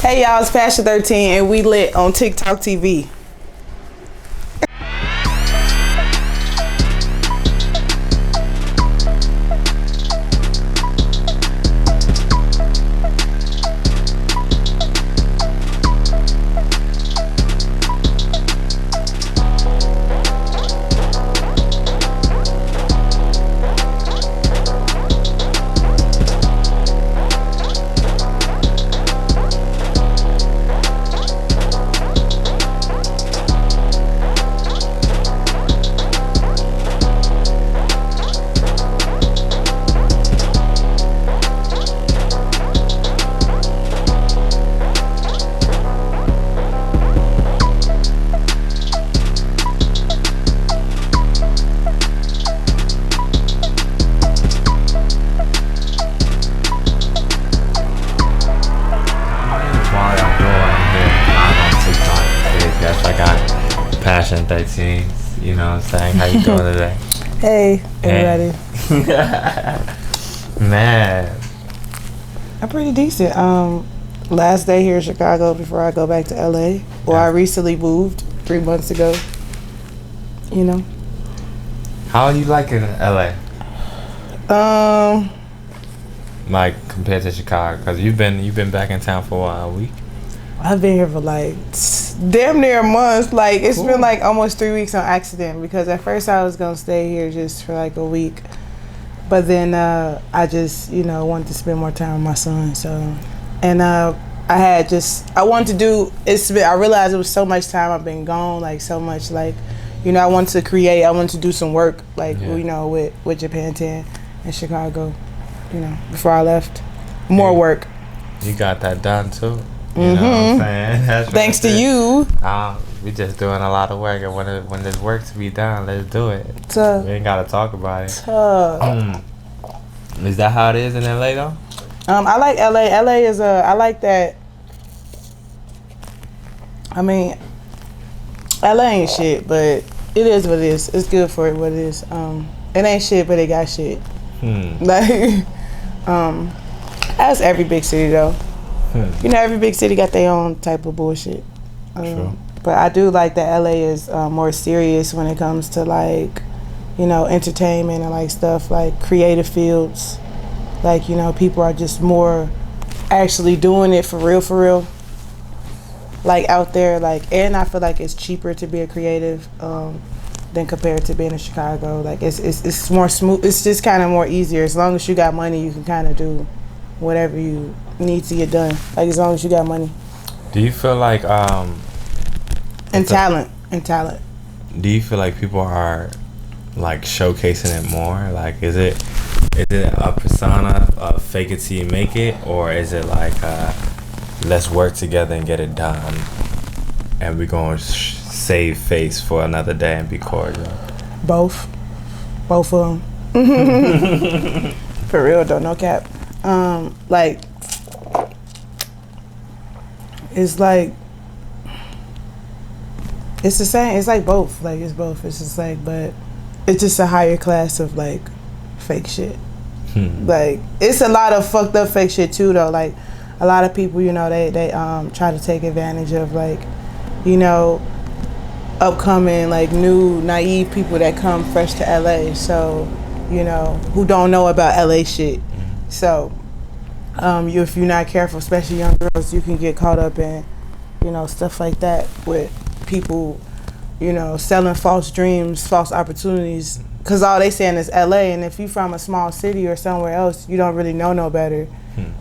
Hey y'all, it's Passion 13 and we lit on TikTok TV. Passion 13, you know what I'm saying? How you doing today? Hey, everybody. Man. I'm pretty decent. Last day here in Chicago before I go back to LA. Well, I recently moved 3 months ago. You know. How do you like it in LA? Like compared to Chicago, because you've been back in town for a week. I've been here for like damn near a month. Like it's been like almost 3 weeks on accident, because at first I was gonna stay here just for like a week, but then I just wanted to spend more time with my son. So, and I wanted to do. I realized it was so much time I've been gone, like so much, like I wanted to create. I wanted to do some work, like with JapanTan in Chicago. Before I left, more work. You got that done too. You know what I'm saying? That's Thanks to you. We just doing a lot of work, and when there's work to be done, let's do it. We ain't gotta talk about it. Is that how it is in LA though? I like LA. LA is I like that. I mean, LA ain't shit, but it is what it is. It's good for it what it is. It ain't shit, but it got shit. Like, as every big city though. Every big city got their own type of bullshit. True. But I do like that LA is more serious when it comes to like, entertainment and like stuff like creative fields. Like, people are just more actually doing it for real. Like out there, like, and I feel like it's cheaper to be a creative than compared to being in Chicago. Like it's more smooth. It's just kind of more easier. As long as you got money, you can kind of do whatever you need to get done, like as long as you got money. Do you feel like talent do you feel like people are like showcasing it more? Like is it a persona of fake it till you make it, or is it like let's work together and get it done, and we're gonna save face for another day and be cordial? Both of them. For real though, no cap. Like it's like it's the same. It's like both. Like it's both. It's just like, but it's just a higher class of like fake shit. Like it's a lot of fucked up fake shit too though. Like a lot of people, they try to take advantage of like, upcoming like new naive people that come fresh to LA. So, who don't know about LA shit. So, if you're not careful, especially young girls, you can get caught up in, stuff like that with people, selling false dreams, false opportunities. Because all they saying is LA, and if you from a small city or somewhere else, you don't really know no better.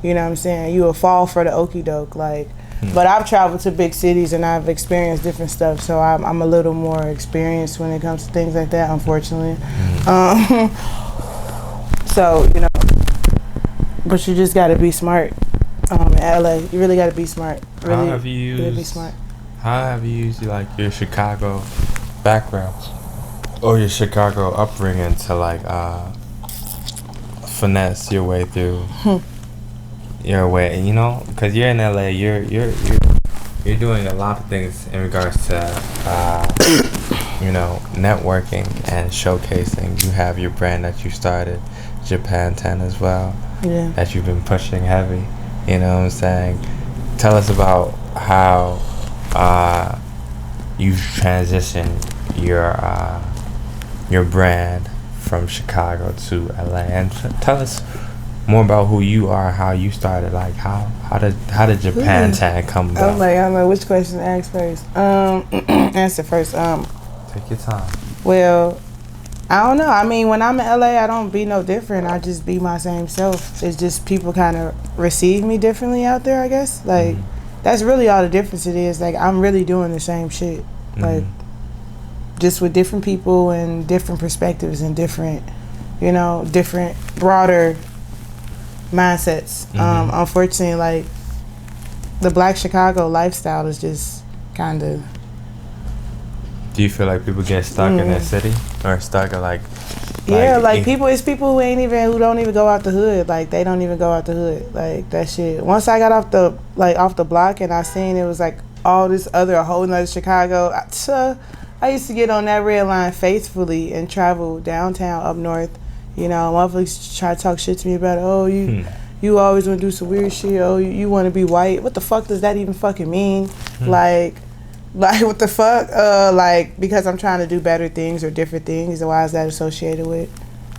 You know what I'm saying? You will fall for the okie doke. Like, but I've traveled to big cities and I've experienced different stuff, so I'm a little more experienced when it comes to things like that, unfortunately. So, but you just gotta be smart. In LA, you really gotta be smart. Really, how have you be smart. How have you used like your Chicago background or your Chicago upbringing to like finesse your way through your way? Because you're in LA, you're doing a lot of things in regards to networking and showcasing. You have your brand that you started, JapanTan as well. Yeah. That you've been pushing heavy. You know what I'm saying? tell us about how you've transitioned your brand from Chicago to LA, and tell us more about who you are, how you started. Like how did JapanTan come about? I'm like, I don't know which question to ask first. Answer first. Take your time. Well, I don't know. I mean, when I'm in LA, I don't be no different. I just be my same self. It's just people kind of receive me differently out there, I guess. Like, that's really all the difference it is. Like, I'm really doing the same shit. Like, just with different people and different perspectives and different, different, broader mindsets. Unfortunately, like, the Black Chicago lifestyle is just kind of... Do you feel like people get stuck in that city, or stuck at like it's people who don't even go out the hood. Like, they don't even go out the hood. Like, that shit. Once I got off the block and I seen it was like all this other, a whole nother Chicago. I used to get on that red line faithfully and travel downtown up north. Motherfuckers try to talk shit to me about, you always want to do some weird shit. Oh, you want to be white. What the fuck does that even fucking mean? Like, what the fuck? Because I'm trying to do better things or different things, why is that associated with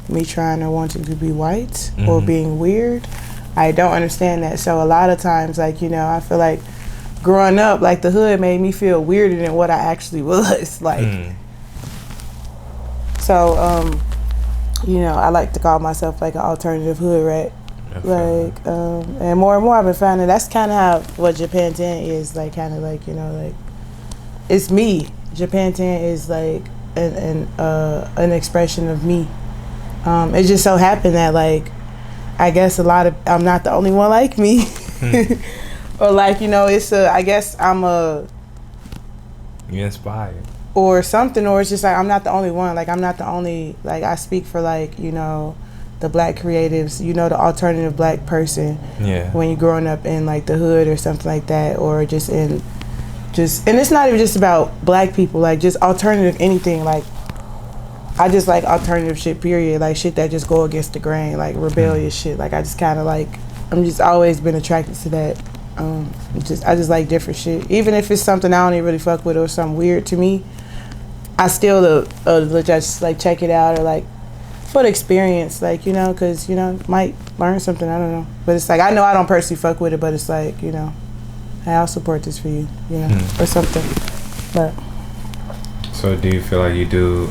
me trying or wanting to be white or being weird? I don't understand that. So a lot of times, I feel like growing up, like, the hood made me feel weirder than what I actually was. Like, so, I like to call myself like an alternative hood rat. Like, and more I've been finding that's kind of how what JapanTan is, like, kind of like, like, it's me. JapanTan is like an expression of me. It just so happened that, like, I guess I'm not the only one like me. Or like, I guess you inspired. Or something, or it's just like I'm not the only one. Like, I'm not the only, like, I speak for, like, the Black creatives, the alternative Black person. Yeah. When you're growing up in, like, the hood or something like that, or and it's not even just about Black people, like, just alternative anything. Like, I just like alternative shit, period. Like, shit that just go against the grain, like rebellious shit. Like, I just kind of like, I'm just always been attracted to that. I just like different shit. Even if it's something I don't even really fuck with or something weird to me, I still just like check it out, or like for the experience, like, because, might learn something, I don't know. But it's like, I know I don't personally fuck with it, but it's like, hey, I'll support this for you, or something. But so do you feel like you do,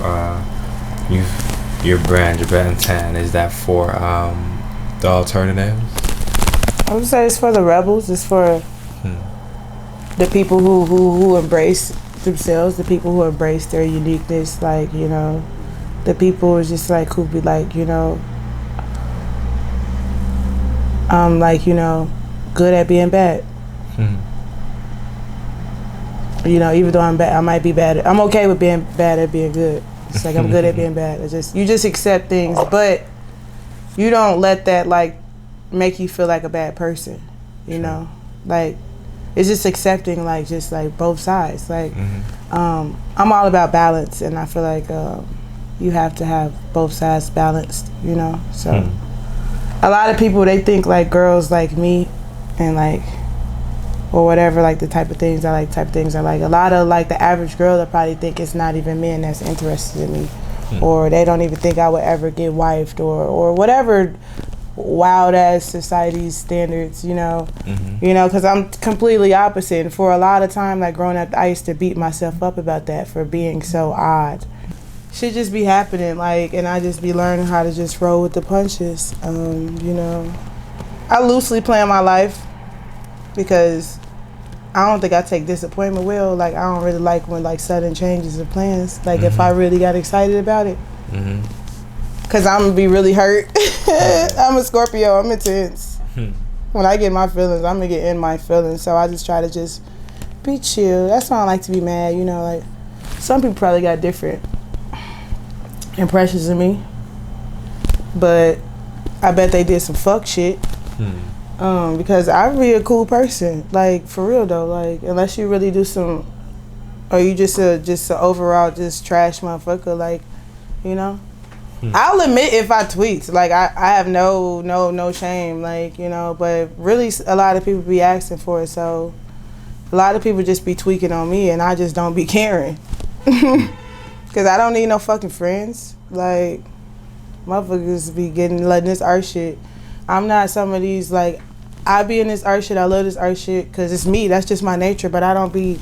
your brand, JapanTan, is that for the alternatives? I would say it's for the rebels. It's for the people who embrace themselves, the people who embrace their uniqueness, like, the people is just like who be like, like, good at being bad. Even though I'm bad, I might be bad. I'm okay with being bad at being good. It's like I'm good at being bad. You just accept things, but you don't let that, like, make you feel like a bad person. Like, it's just accepting, like, just like both sides. Like, I'm all about balance, and I feel like you have to have both sides balanced. So a lot of people, they think like girls like me, and like, or whatever, like the type of things I like. A lot of, like, the average girl that probably think it's not even men that's interested in me, or they don't even think I would ever get wifed, or whatever wild ass society's standards, because I'm completely opposite. And for a lot of time, like, growing up, I used to beat myself up about that for being so odd. Shit just be happening, like, and I just be learning how to just roll with the punches. I loosely plan my life, because I don't think I take disappointment well. Like, I don't really like when, like, sudden changes of plans. Like, if I really got excited about it, because I'm going to be really hurt. I'm a Scorpio. I'm intense. When I get my feelings, I'm going to get in my feelings. So I just try to just be chill. That's why I like to be mad. Like, some people probably got different impressions of me. But I bet they did some fuck shit. Because I be a cool person. Like, for real, though. Like, unless you really do some... Or you just a overall just trash motherfucker. Like, I'll admit if I tweaked. Like I have no shame. Like, you know, but really a lot of people be asking for it. So a lot of people just be tweaking on me, and I just don't be caring. Cause I don't need no fucking friends. Like, motherfuckers be letting this art shit. I'm not some of these, like, I be in this art shit. I love this art shit because it's me. That's just my nature. But I don't be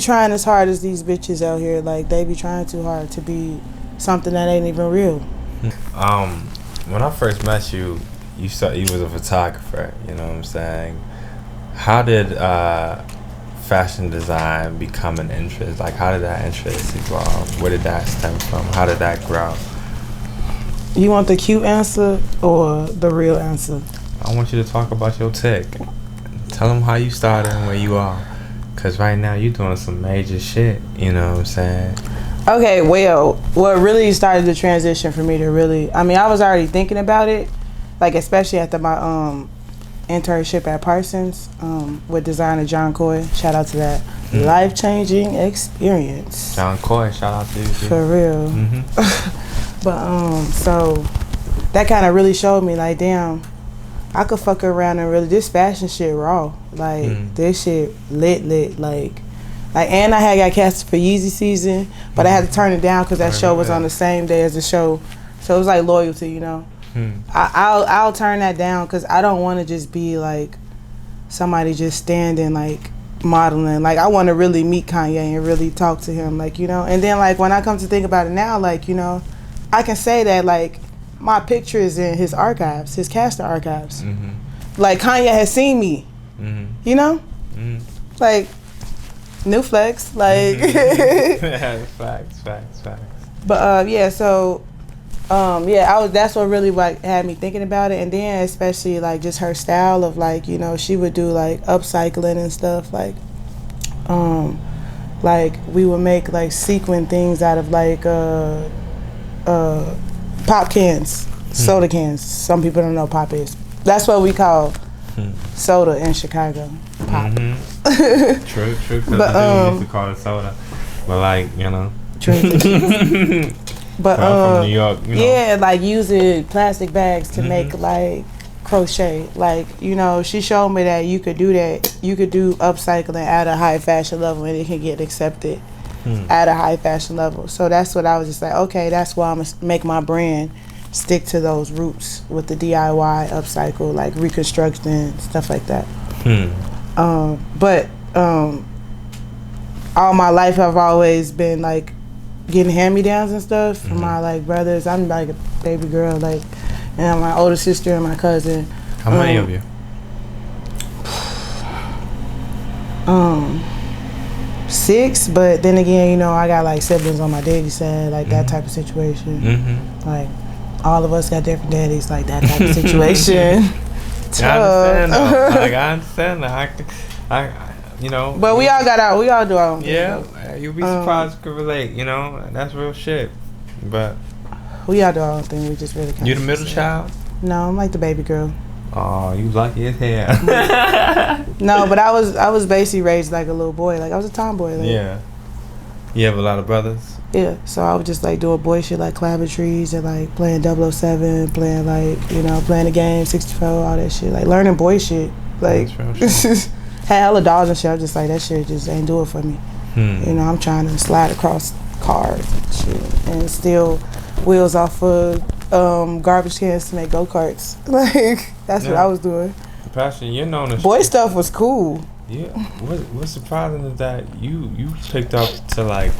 trying as hard as these bitches out here. Like, they be trying too hard to be something that ain't even real. When I first met you, you was a photographer. You know what I'm saying? How did fashion design become an interest? Like, how did that interest evolve? Where did that stem from? How did that grow? You want the cute answer or the real answer? I want you to talk about your tech. Tell them how you started and where you are. Because right now you're doing some major shit. You know what I'm saying? Okay, well, what really started the transition for me to really... I mean, I was already thinking about it. Like, especially after my internship at Parsons with designer John Coy. Shout out to that. Life-changing experience. John Coy, shout out to you too. For real. But so that kind of really showed me, like, damn, I could fuck around and really, this fashion shit raw. Like, this shit lit. Like, and I had got casted for Yeezy season, but I had to turn it down because that show was on the same day as the show. So it was like loyalty, you know. I'll turn that down because I don't want to just be like somebody just standing like modeling. Like, I want to really meet Kanye and really talk to him, like, you know. And then, like, when I come to think about it now, like, you know, I can say that, like, my picture is in his archives, his caster archives. Like, Kanye has seen me, you know? Like, new flex, like. Facts. But, yeah, so, yeah, that's what really, like, had me thinking about it. And then, especially, like, just her style of, like, you know, she would do, like, upcycling and stuff, like we would make, like, sequin things out of, like, pop cans, soda cans. Some people don't know what pop is. That's what we call soda in Chicago. Pop. True. But I used to call it soda, but, like, you know. True. But from New York, you know. Yeah, like using plastic bags to make like crochet. Like, you know, she showed me that you could do that. You could do upcycling at a high fashion level and it can get accepted at a high fashion level. So that's what I was just like, okay, that's why I'm gonna make my brand stick to those roots with the DIY, upcycle, like reconstruction, stuff like that. But all my life I've always been like getting hand-me-downs and stuff from my like brothers. I'm like a baby girl, like, and my older sister and my cousin. How many of you? 6, but then again, you know, I got like siblings on my daddy's side, like that type of situation. Like, all of us got different daddies, like that type of situation. I understand that. I you know. But we all do our own thing. Yeah, you'll be surprised you could relate, you know. That's real shit. But we all do our own thing. We just really kind you the middle child? No, I'm like the baby girl. Oh, you lucky as hell. No, but I was basically raised like a little boy. Like, I was a tomboy. Like, yeah. You have a lot of brothers? Yeah, so I would just like doing boy shit like climbing trees and like playing 007, playing like, you know, playing the game, 64, all that shit. Like, learning boy shit. Like, had hella dolls and shit. I was just like, that shit just ain't do it for me. You know, I'm trying to slide across cars and shit and steal wheels off of garbage cans to make go-karts. Like, that's what I was doing. Passion, you're known as boy stuff was cool. Yeah. What's surprising is that you picked up to like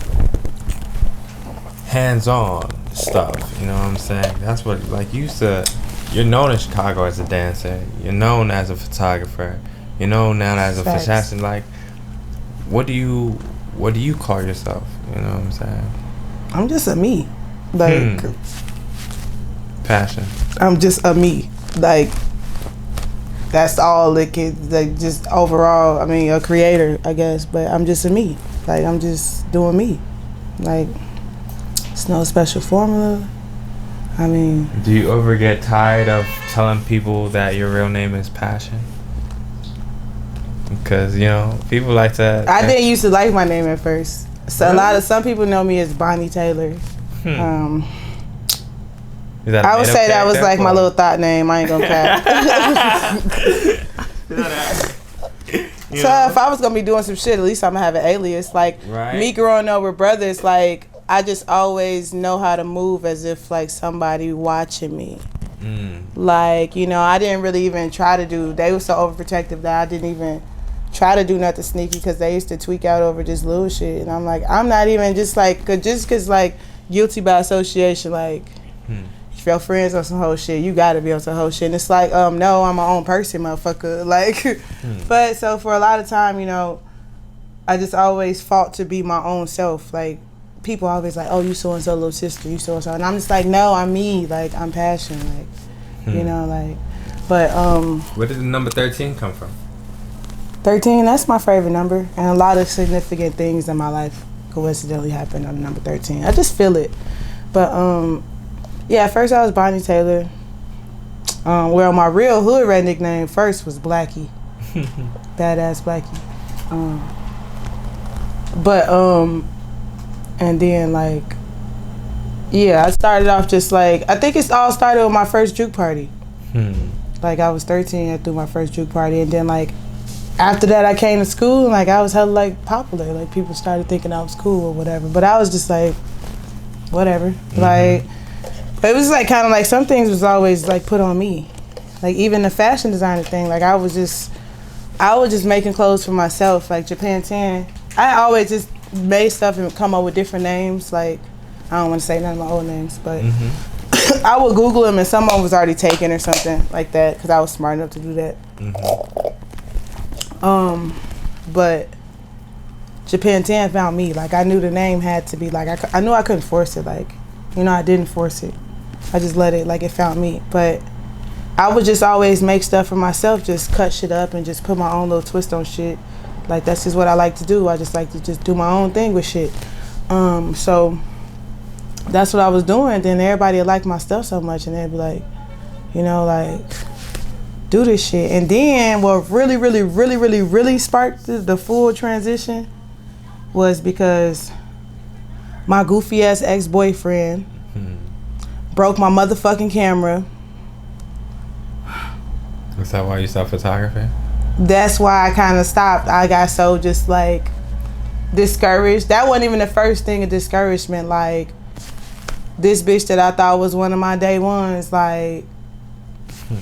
hands-on stuff. You know what I'm saying? That's what, like, you're known in Chicago as a dancer. You're known as a photographer. You're known now as a fashion. Like, what do you call yourself? You know what I'm saying? I'm just a me. Like, passion. I'm just a me. Like, that's all it can, like, just overall, I mean, a creator, I guess, but I'm just a me. Like, I'm just doing me. Like, it's no special formula. I mean, do you ever get tired of telling people that your real name is Passion? Because, you know, people like to... I didn't used to like my name at first. So really? Some people know me as Bonnie Taylor. Is that a I would made-up say that was character, like my or- little thought name. I ain't gonna cap. You So know? if I was gonna be doing some shit, at least I'm gonna have an alias. Like Right. me growing up with brothers, like I just always know how to move as if like somebody watching me. Like, you know, I didn't really even try to do. They were so overprotective that I didn't even try to do nothing sneaky because they used to tweak out over just little shit. And I'm like, I'm not even just like, just cause like guilty by association. Like, if your friends on some whole shit, you gotta be on some whole shit. And it's like, no, I'm my own person, motherfucker. Like, but so for a lot of time, you know, I just always fought to be my own self. Like, people always like, oh, you so-and-so little sister, you so-and-so. And I'm just like, no, I'm me. Like, I'm passion. Like, you know, like, but, Where did the number 13 come from? 13, that's my favorite number. And a lot of significant things in my life coincidentally happened on number 13. I just feel it. But, yeah, at first I was Bonnie Taylor. Well, my real hood rat nickname first was Blackie. Badass Blackie. But, and then, like, yeah, I started off just like, I think it's all started with my first juke party. Like, I was 13, I threw my first juke party, and then, like, after that I came to school, and, like, I was hella, like, popular. Like, people started thinking I was cool or whatever. But I was just like, whatever. Like, but it was, like, kind of like some things was always, like, put on me. Like, even the fashion designer thing, like, I was just making clothes for myself. Like, JapanTan, I always just made stuff and come up with different names. Like, I don't want to say none of my old names, but I would Google them and some of them was already taken or something like that because I was smart enough to do that. But JapanTan found me. Like, I knew the name had to be, like, I knew I couldn't force it. Like, you know, I didn't force it. I just let it, like, it found me. But I would just always make stuff for myself, just cut shit up and just put my own little twist on shit. Like, that's just what I like to do. I just like to just do my own thing with shit. So that's what I was doing. Then everybody would like my stuff so much, and they'd be like, you know, like, do this shit. And then what really sparked the full transition was because my goofy ass ex-boyfriend broke my motherfucking camera. Is that why you stopped photography? That's why I kind of stopped. I got so just like discouraged. That wasn't even the first thing of discouragement. Like, this bitch that I thought was one of my day ones, like,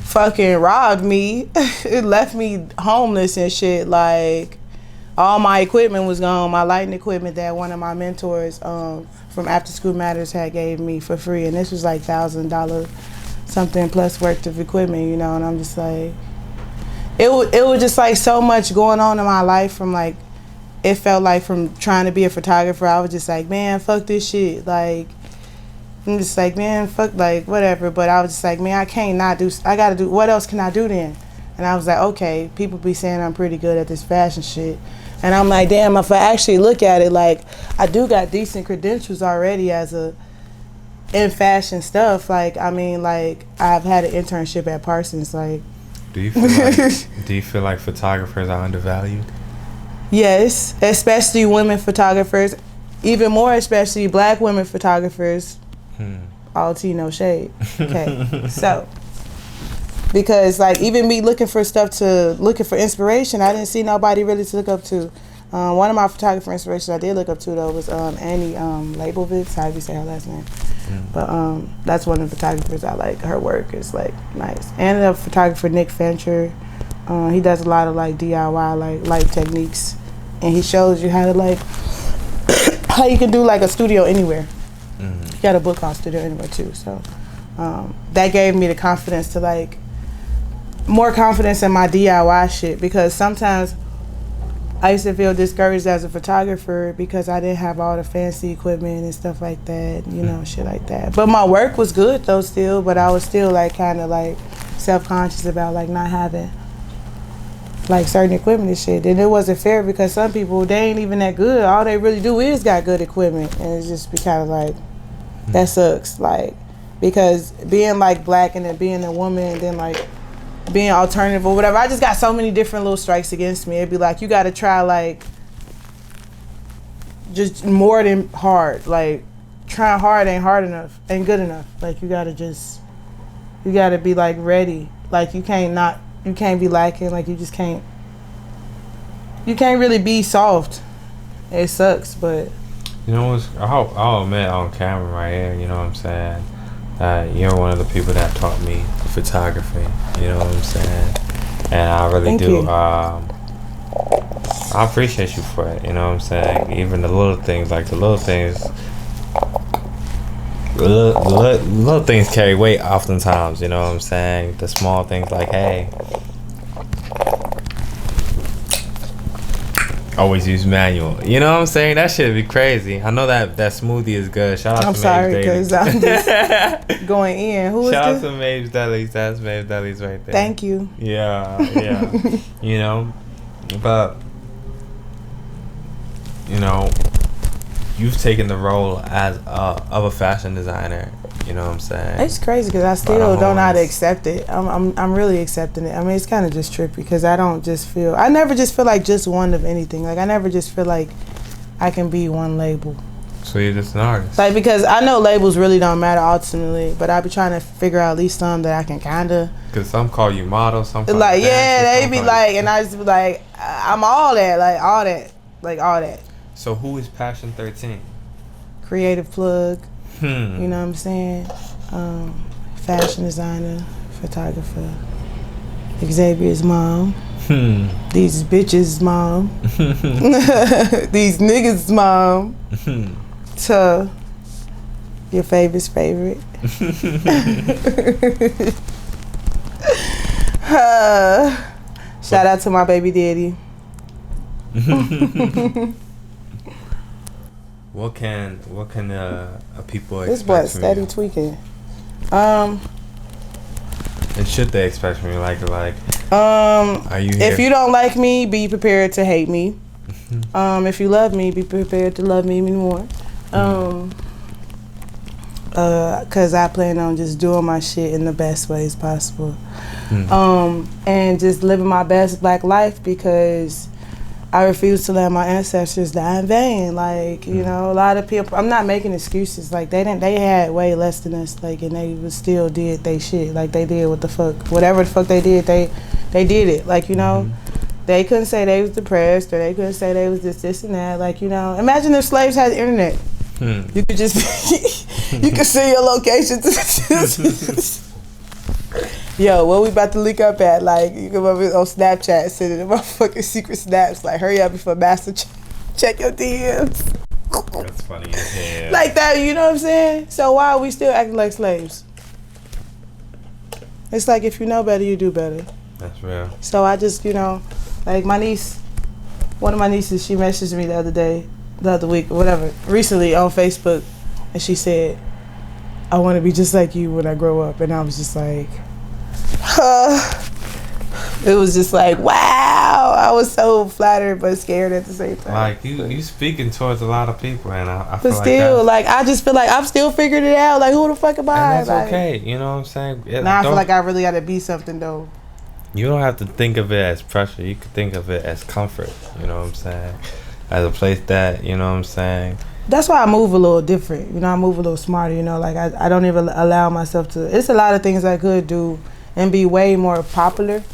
fucking robbed me. It left me homeless and shit. Like, all my equipment was gone. My lighting equipment that one of my mentors from After School Matters had gave me for free, and this was like $1,000 something plus worth of equipment, you know. And I'm just like, it was just like so much going on in my life. From like, it felt like from trying to be a photographer, I was just like, man, fuck this shit. Like, I'm just like, man, fuck, like, whatever. But I was just like, man, I can't not do, I gotta do, what else can I do then? And I was like, okay, people be saying I'm pretty good at this fashion shit. And I'm like, damn, if I actually look at it, like, I do got decent credentials already in fashion stuff. Like, I mean, like, I've had an internship at Parsons, like. Do you feel like photographers are undervalued? Yes, especially women photographers. Even more especially black women photographers. All tea, no shade. Okay, so. Because, like, even me looking for inspiration, I didn't see nobody really to look up to. One of my photographer inspirations I did look up to, though, was Annie Leibovitz. How do you say her last name? But that's one of the photographers I like. Her work is, like, nice. And the photographer Nick Fancher, he does a lot of, like, DIY, like, light techniques. And he shows you how to, like, how you can do, like, a studio anywhere. He got a book called Studio Anywhere, too. So that gave me the confidence to, like, more confidence in my DIY shit, because sometimes I used to feel discouraged as a photographer because I didn't have all the fancy equipment and stuff like that, you know, shit like that. But my work was good though still, but I was still like kind of like self-conscious about like not having like certain equipment and shit. And it wasn't fair because some people, they ain't even that good. All they really do is got good equipment, and it's just be kind of like, that sucks. Like, because being like black and then being a woman and then like being alternative or whatever, I just got so many different little strikes against me. It'd be like, you gotta try like just more than hard. Like, trying hard ain't hard enough, ain't good enough. Like, you gotta just You gotta be like ready. Like you can't be lacking. Like you can't really be soft. It sucks, but you know what's, I'll admit on camera right here, you know what I'm saying, you're one of the people that taught me photography, you know what I'm saying, and I really Thank do you. I appreciate you for it, you know what I'm saying. Even the little things, like the little things carry weight oftentimes, you know what I'm saying. The small things like, hey, always use manual, you know what I'm saying. That shit be crazy. I know that smoothie is good. Shout out I'm to sorry Maeve's because I'm just going in. Who is Shout out this? to Maeve's Delis. That's Maeve's Delis right there. Thank you. Yeah. You know, but you know, you've taken the role as of a fashion designer. You know what I'm saying? It's crazy because I still don't know how to accept it. I'm really accepting it. I mean, it's kind of just trippy because I never just feel like just one of anything. Like I never just feel like I can be one label. So you're just an artist. Like because I know labels really don't matter ultimately, but I be trying to figure out at least some that I can kind of. Because some call you model, some call like you dancer, they be like, and I just be like, I'm all that, all that. So who is Passion 13? Creative plug. You You know what I'm saying? Fashion designer, photographer. Xavier's mom. These bitches' mom. These niggas' mom. To your favorite. Shout out to my baby daddy. What can people expect This boy from steady you? tweaking. And should they expect from you? Like, are you here? If you don't like me, be prepared to hate me. If you love me, be prepared to love me even more. Cause I plan on just doing my shit in the best ways possible. And just living my best black life because I refuse to let my ancestors die in vain. Like, you know, a lot of people, I'm not making excuses. Like, they had way less than us, like, and they still did they shit. Like, they did whatever the fuck they did, they did it. Like, you know, they couldn't say they was depressed or they couldn't say they was this and that. Like, you know, imagine if slaves had the internet. You could just, you could see your location. Yo, what we about to link up at? Like, you come up on Snapchat, sending the motherfucking secret snaps. Like, hurry up before Master check your DMs. That's funny as hell. Like that, you know what I'm saying? So why are we still acting like slaves? It's like if you know better, you do better. That's real. So I just, you know, like my niece, one of my nieces, she messaged me the other week, or whatever, recently on Facebook, and she said, I want to be just like you when I grow up. And I was just like, it was just like, wow. I was so flattered but scared at the same time. Like you speaking towards a lot of people, and I feel but still, like I just feel like I'm still figuring it out. Like, who the fuck am I? and that's okay. You know what I'm saying? Now I feel like I really got to be something though. You don't have to think of it as pressure. You can think of it as comfort. You know what I'm saying? As a place that, you know what I'm saying? That's why I move a little different. You know, I move a little smarter. You know, like I don't even allow myself to. It's a lot of things I could do and be way more popular,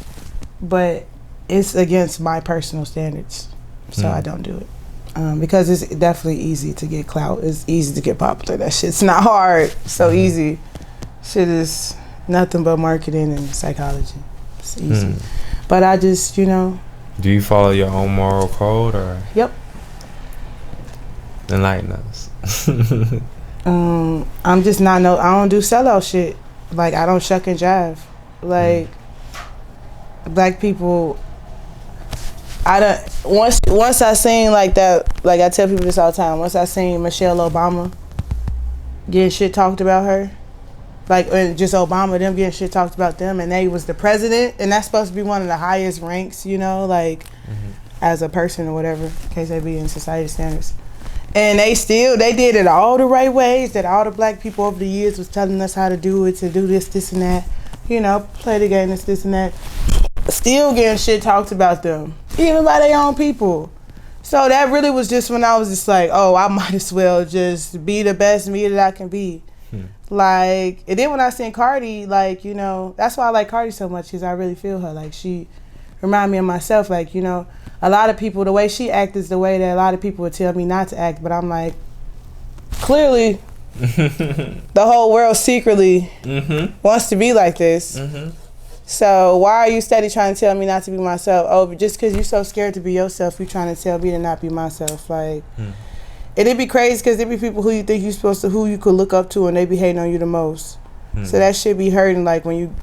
but it's against my personal standards, so I don't do it. Because it's definitely easy to get clout. It's easy to get popular. That shit's not hard. So easy. Shit is nothing but marketing and psychology. It's easy. But I just, you know. Do you follow your own moral code or? Yep. Enlighten us. I'm just not I don't do sellout shit. Like, I don't shuck and jive. Like, black people, once I seen like that, like I tell people this all the time, once I seen Michelle Obama getting shit talked about her, like, and just Obama, them getting shit talked about them, and they was the president, and that's supposed to be one of the highest ranks, you know, like, as a person or whatever, in case they be in society standards. And they did it all the right ways that all the black people over the years was telling us how to do it, to do this and that. You know, play the game, this and that. Still getting shit talked about them, even by their own people. So that really was just when I was just like, oh, I might as well just be the best me that I can be. Like, and then when I seen Cardi, like, you know, that's why I like Cardi so much, because I really feel her. Like, she remind me of myself. Like, you know, a lot of people, the way she act is the way that a lot of people would tell me not to act, but I'm like, clearly the whole world secretly wants to be like this. So why are you steady trying to tell me not to be myself? Oh, just because you're so scared to be yourself, you trying to tell me to not be myself. Like, it'd be crazy because there be people who you think you're supposed to, who you could look up to, and they be hating on you the most. So that shit be hurting, like, when you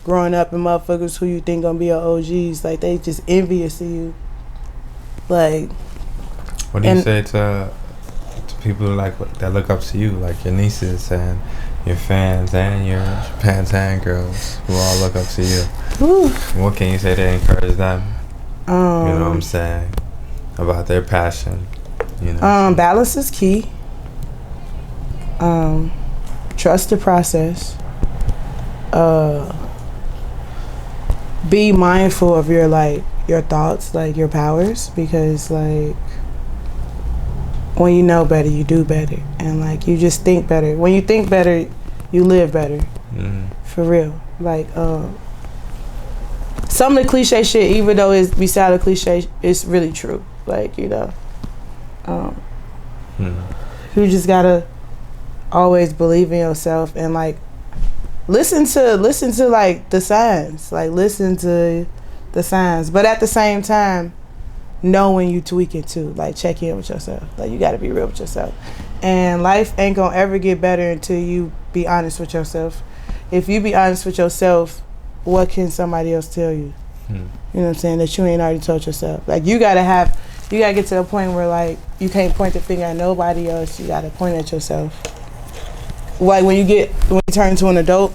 growing up and motherfuckers who you think gonna be your OGs, like, they just envious of you. Like, what do you say to people like that look up to you, like your nieces and your fans and your JapanTanCo girls who all look up to you? What can you say to encourage them? You know what I'm saying? About their passion. You know. Balance is key. Trust the process. Be mindful of your, like, your thoughts, like your powers, because, like, when you know better, you do better, and, like, you just think better. When you think better, you live better. For real. Like, some of the cliche shit, even though it's beside a cliche, it's really true. Like, you know, you just gotta always believe in yourself, and, like, listen to like the signs. Like, listen to the signs, but at the same time, know when you tweaking too. Like, check in with yourself. Like, you gotta be real with yourself. And life ain't gonna ever get better until you be honest with yourself. If you be honest with yourself, what can somebody else tell you? You know what I'm saying? That you ain't already told yourself. Like, you gotta get to a point where, like, you can't point the finger at nobody else. You gotta point at yourself. Like, when you turn into an adult,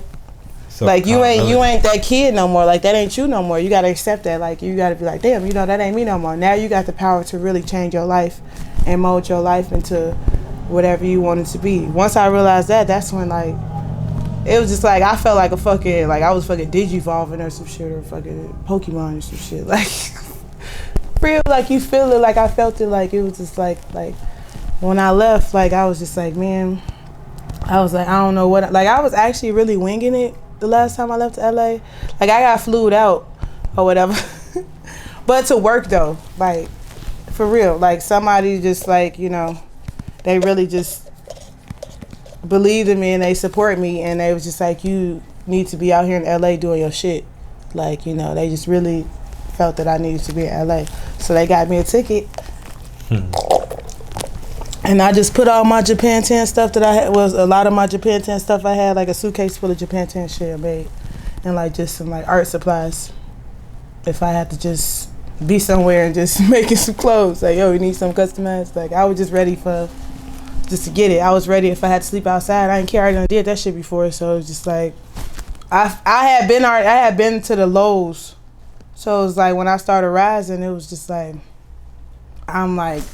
so, like, you ain't that kid no more. Like, that ain't you no more. You gotta accept that. Like, you gotta be like, damn, you know, that ain't me no more. Now you got the power to really change your life and mold your life into whatever you want it to be. Once I realized that, that's when, like, it was just like, I felt like a fucking, like, I was fucking Digivolving or some shit, or fucking Pokemon or some shit. Like, real, like, you feel it. Like, I felt it. Like, it was just like when I left, like, I was just like, man, I was like, I don't know what, like, I was actually really winging it the last time I left LA. Like, I got flued out or whatever. But to work though, like, for real, like, somebody just, like, you know, they really just believed in me and they support me, and they was just like, you need to be out here in LA doing your shit. Like, you know, they just really felt that I needed to be in LA. So they got me a ticket. And I just put all my JapanTan stuff that I had, was a lot of my JapanTan stuff I had, like a suitcase full of JapanTan shit I made, and, like, just some, like, art supplies. If I had to just be somewhere and just making some clothes, like, yo, you need some customized. Like, I was just ready just to get it. I was ready if I had to sleep outside. I didn't care. I done did that shit before, so it was just like, I had been to the lows, so it was like when I started rising, it was just like, I'm like,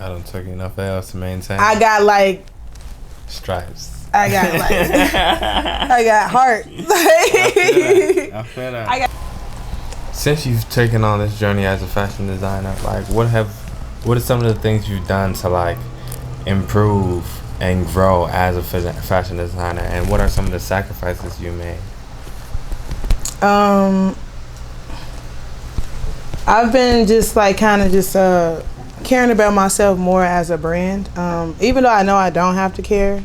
I done took enough L's to maintain. I got, like, stripes. I got, like, I got heart. I feel that. Since you've taken on this journey as a fashion designer, like, what are some of the things you've done to, like, improve and grow as a fashion designer, and what are some of the sacrifices you made? I've been just, like, kind of just caring about myself more as a brand. Even though I know I don't have to care,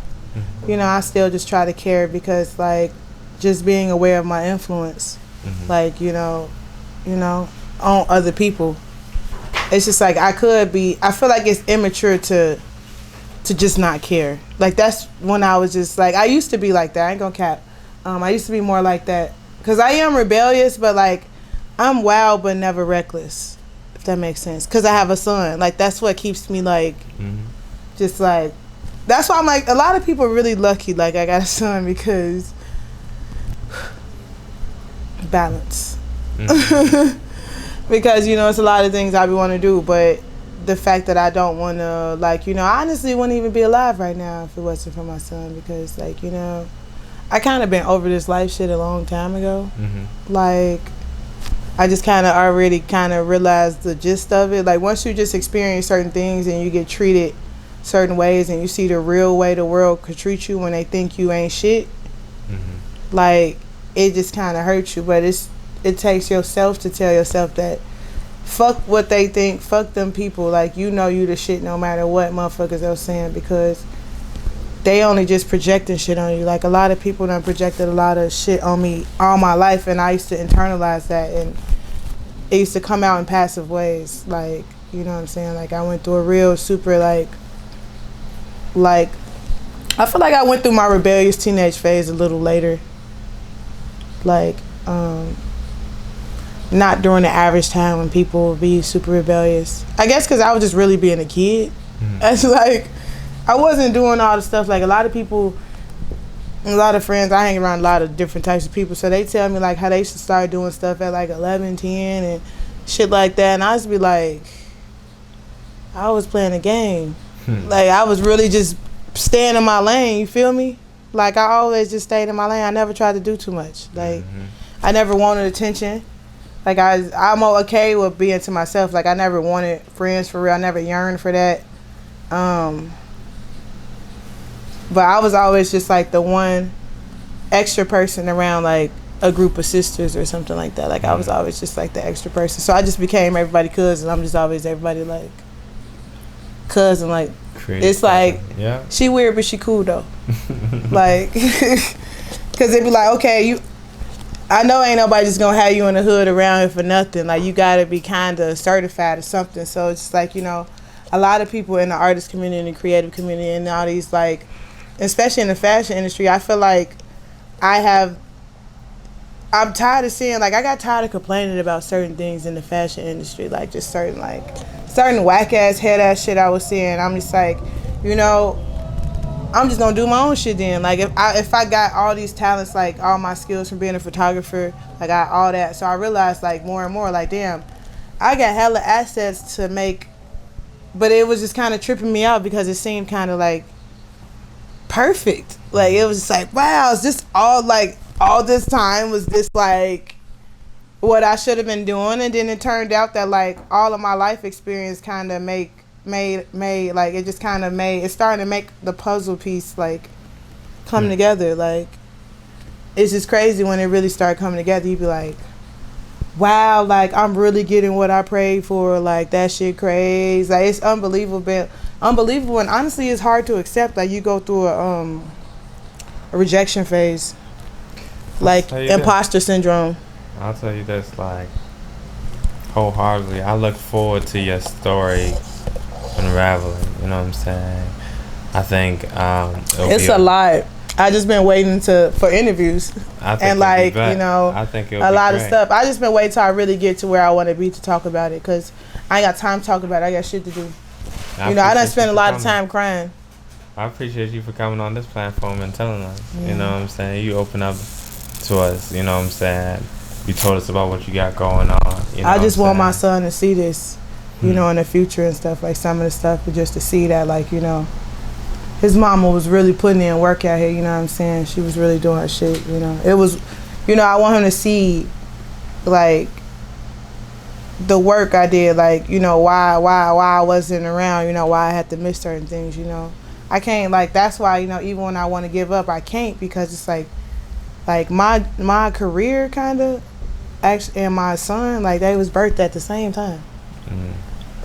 you know, I still just try to care, because, like, just being aware of my influence, like, you know, on other people. It's just like, I feel like it's immature to just not care. Like, that's when I was just like, I used to be like that. I ain't gonna cap. I used to be more like that, because I am rebellious, but, like, I'm wild but never reckless, if that makes sense, because I have a son. Like, that's what keeps me, like, just, like, that's why I'm like, a lot of people are really lucky, like, I got a son, because balance. Because, you know, it's a lot of things I be want to do, but the fact that I don't want to, like, you know, I honestly wouldn't even be alive right now if it wasn't for my son, because, like, you know, I kind of been over this life shit a long time ago. Like, I just kind of already kind of realized the gist of it. Like, once you just experience certain things and you get treated certain ways and you see the real way the world could treat you when they think you ain't shit, like it just kind of hurts you. But it takes yourself to tell yourself that fuck what they think, fuck them people, like you know you the shit no matter what motherfuckers are saying, because they only just projecting shit on you. Like a lot of people done projected a lot of shit on me all my life, and I used to internalize that, and it used to come out in passive ways. Like, you know what I'm saying? Like I went through a real super like I feel like I went through my rebellious teenage phase a little later. Like, not during the average time when people would be super rebellious. I guess because I was just really being a kid. It's like I wasn't doing all the stuff. Like a lot of people, a lot of friends, I hang around a lot of different types of people, so they tell me like how they should start doing stuff at like 11, 10 and shit like that, and I just be like, I was playing a game. Like I was really just staying in my lane, you feel me? Like I always just stayed in my lane. I never tried to do too much. Like I never wanted attention. Like I'm okay with being to myself. Like I never wanted friends for real. I never yearned for that. But I was always just like the one extra person around like a group of sisters or something like that. Like I was always just like the extra person. So I just became everybody cousin. I'm just always everybody like cousin. Like it's like she weird but she cool though. Like because they be like, okay, I know ain't nobody just gonna have you in the hood around here for nothing. Like you gotta be kind of certified or something. So it's just like, you know, a lot of people in the artist community and the creative community and all these like, especially in the fashion industry, I feel like I'm tired of seeing, like I got tired of complaining about certain things in the fashion industry, like just certain whack ass head ass shit I was seeing. I'm just like, you know, I'm just gonna do my own shit then. Like if I got all these talents, like all my skills from being a photographer, I got all that. So I realized like more and more, like damn, I got hella assets to make, but it was just kind of tripping me out because it seemed kind of like perfect. Like it was just like, wow, is this all this time was this like what I should have been doing? And then it turned out that like all of my life experience kind of made like it just kind of it started to make the puzzle piece like come together. Like it's just crazy when it really started coming together. You be like, wow, like I'm really getting what I prayed for. Like that shit crazy. Like it's unbelievable, and honestly it's hard to accept. Like you go through a rejection phase, like imposter syndrome. I'll tell you this, like wholeheartedly, I look forward to your story unraveling. You know what I'm saying? I think it's a lot. I just been waiting for interviews and like, you know, I think a lot of stuff. I just been waiting till I really get to where I want to be to talk about it, because I ain't got time to talk about it. I got shit to do. You know, I done spent a lot of time crying. I appreciate you for coming on this platform and telling us. You know what I'm saying? You open up to us. You know what I'm saying? You told us about what you got going on. You know I just want my son to see this, you know, in the future and stuff, like some of the stuff, but just to see that, like, you know, his mama was really putting in work out here, you know what I'm saying? She was really doing her shit, you know. It was, you know, I want him to see, like, the work I did, like, you know, why I wasn't around, you know, why I had to miss certain things, you know. I can't, like, that's why, you know, even when I want to give up, I can't, because it's like my career kind of, actually, and my son, like, they was birthed at the same time.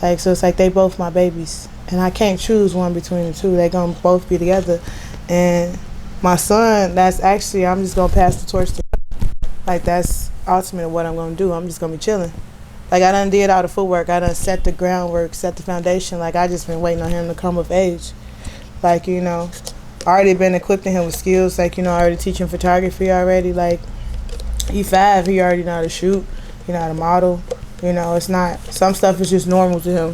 Like, so it's like they both my babies, and I can't choose one between the two. They gonna both be together. And my son, that's actually, I'm just gonna pass the torch to him. Like, that's ultimately what I'm gonna do. I'm just gonna be chilling. Like, I done did all the footwork. I done set the groundwork, set the foundation. Like, I just been waiting on him to come of age. Like, you know, already been equipping him with skills. Like, you know, already teaching photography already. Like, he 5, he already know how to shoot, he know how to model. You know, it's not, some stuff is just normal to him.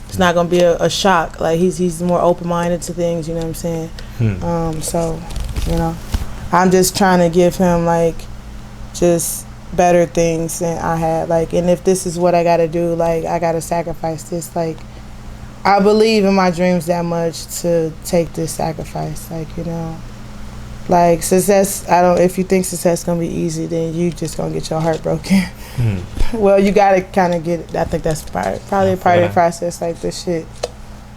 It's not gonna be a shock. Like, he's more open-minded to things, you know what I'm saying? So, you know, I'm just trying to give him, like, just better things than I had. Like, and if this is what I gotta do, like, I gotta sacrifice this. Like, I believe in my dreams that much to take this sacrifice. Like, you know, like, success, if you think success gonna be easy, then you just gonna get your heart broken. Well, you gotta kind of get it. I think that's probably a part of the process, like this shit.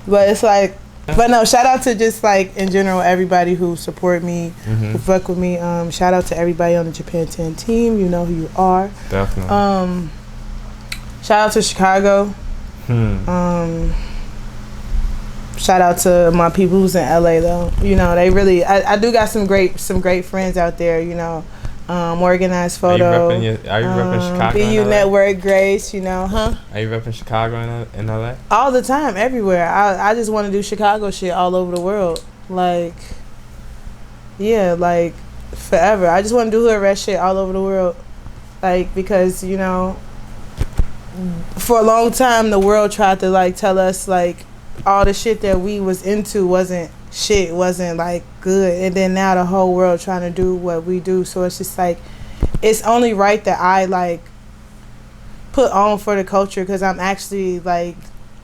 But it's like, But no, shout out to just like in general everybody who support me, who fuck with me. Shout out to everybody on the JapanTan team. You know who you are. Definitely. Shout out to Chicago. Shout out to my people who's in LA though. You know, they really I do got some great friends out there, you know. Organized Photo. Are you repping Chicago? BU Network, Grace, you know, huh? Are you repping Chicago in LA? All the time, everywhere. I just want to do Chicago shit all over the world. Like, yeah, like forever. I just want to do hood rat shit all over the world. Like, because, you know, for a long time, the world tried to like tell us like all the shit that we was into wasn't shit, wasn't like good, and then now the whole world trying to do what we do. So it's just like it's only right that I like put on for the culture, because I'm actually like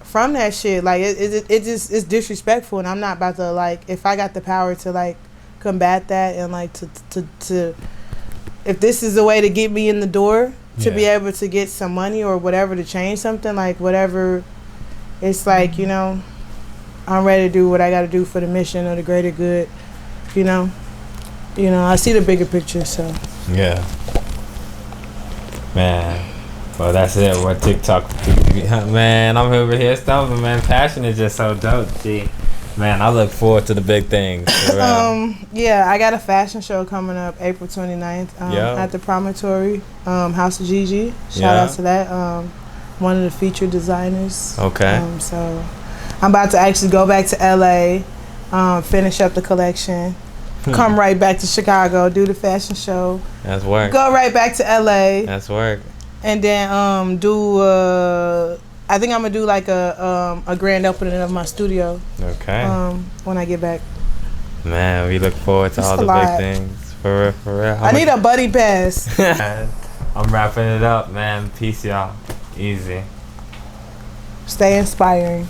from that shit. Like it just it's disrespectful, and I'm not about to like, if I got the power to like combat that and like to if this is a way to get me in the door to be able to get some money or whatever to change something, like whatever, it's like, you know, I'm ready to do what I got to do for the mission or the greater good, you know. You know, I see the bigger picture, so. Yeah. Man. Well, that's it. What TikTok. Man, I'm over here stumbling, man. Passion is just so dope, G. Man, I look forward to the big things. Yeah, I got a fashion show coming up April 29th at the Promontory, House of Gigi. Shout out to that. One of the featured designers. Okay. So I'm about to actually go back to LA, finish up the collection, come right back to Chicago, do the fashion show. That's work. Go right back to LA. That's work. And then do I think I'm gonna do like a grand opening of my studio. Okay. When I get back. Man, we look forward to all the big things. For real. I need a buddy pass. I'm wrapping it up, man. Peace, y'all. Easy. Stay inspiring.